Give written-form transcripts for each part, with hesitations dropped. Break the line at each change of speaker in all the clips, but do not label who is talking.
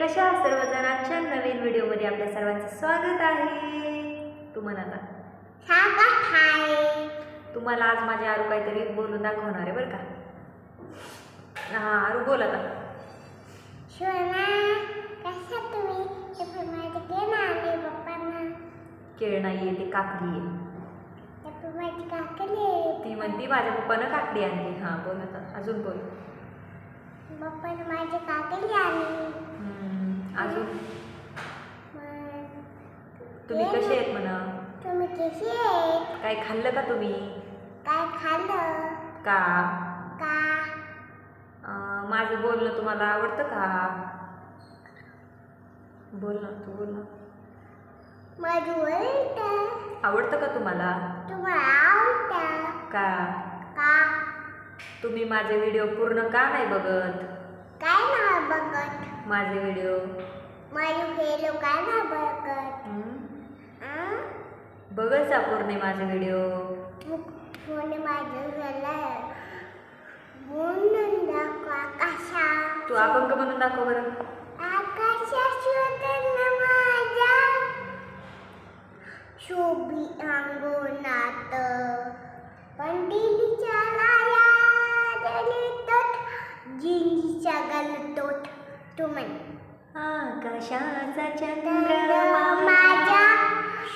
कशा आहात सर्वजण? आजच्या नवीन व्हिडिओमध्ये आपल्या सर्वांचं स्वागत आहे. तू म्हण आता.
स्वागत आहे.
तुम्हाला आज माझ्या आरू काहीतरी बोलून दाखवणार आहे बरं का. आरू बोल आता.
सोना कशा तुम्ही? माझे केळ आणले पप्पांना.
केळ नाहीये, ते काकडी आहे.
माझी काकडी.
ती म्हणती माझ्या पप्पानं काकडी आणली. हां बोल आता, अजून बोल.
पप्पाने माझी काकडी आणली.
अजून तुम्ही कसे आहेत म्हणा?
तुम्ही कसे आहेत?
काय खाल्लं का तुम्ही?
काय खाल्लं
का? माझं बोलणं तुम्हाला आवडतं का? बोल ना, तू बोल ना.
माझं आवडतं.
आवडतं का तुम्हाला?
तुम्हाला आवडतं
का? तुम्ही माझे व्हिडिओ पूर्ण का नाही बघत?
काय नाही बघत
माझे व्हिडिओ?
माझे व्हिडिओ काय नाही बघत?
बघत जा पूर्ण माझे व्हिडिओ.
फोन माझं झालं म्हणून दाखव आकाशा.
तू अभंग म्हणून दाखव बरं.
आकाशा शोधन माझ्या शोभी अंगणात पंडिलीच्या लाया दलितोट जिंजीच्या गलतोट. तू म्हण.
आकाशाचा चंद्रमा
माझ्या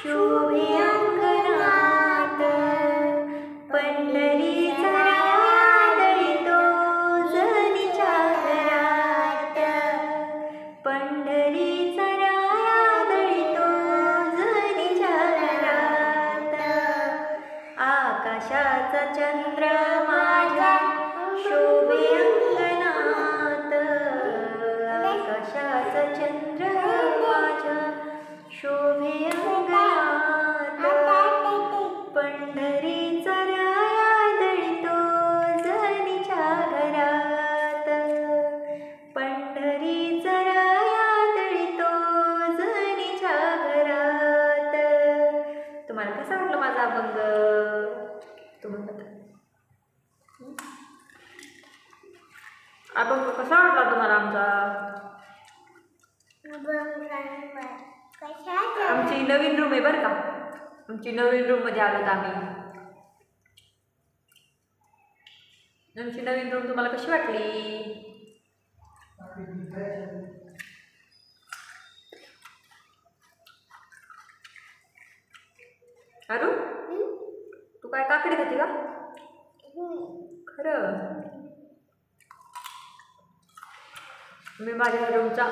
शोभे अंगणात पंढरीचा आदळितो जनीच्या घरात. पंढरीचा आदळितो जनीच्या घरात. आकाशाचा चंद्र माझ्या शोभे अंगणात. आकाशाचा चंद्र माझ्या शोभे अंगणात. पंढरीचा आदळितो जनीच्या घरात. पंढरीचा आदळितो जनीच्या घरात. तुम्हाला कसा वाटला माझा अभंग? तुम्हाला अभंग कसा वाटला तुम्हाला आमचा? आमची नवीन रूम आहे बरं का. आमची नवीन रूम मध्ये आलोत आम्ही. आमची नवीन रूम तुम्हाला कशी वाटली? अरू तू काय काकडी खाती का? खरं? मी माझ्या रूमचा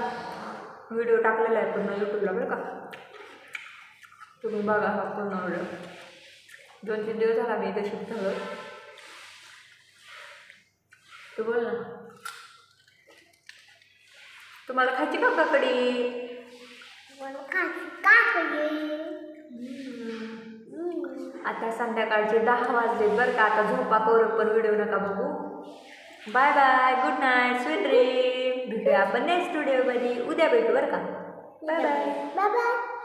व्हिडिओ टाकलेला आहे पूर्ण यूट्यूबला बरं का. तुम्ही बघा हा पूर्ण व्हिडिओ. 2-3 दिवस झाला मी इथे शिफ्ट झालो. तू बोल ना. तुम्हाला खायची का काकडी? आता संध्याकाळचे 10 वाजले बरं का. आता झोपा करू पण व्हिडिओ नका बघू. Bye bye, good night, sweet dream. भेटूया आपण नेक्स्ट व्हिडिओमध्ये. उद्या भेटू बरं का. Bye bye.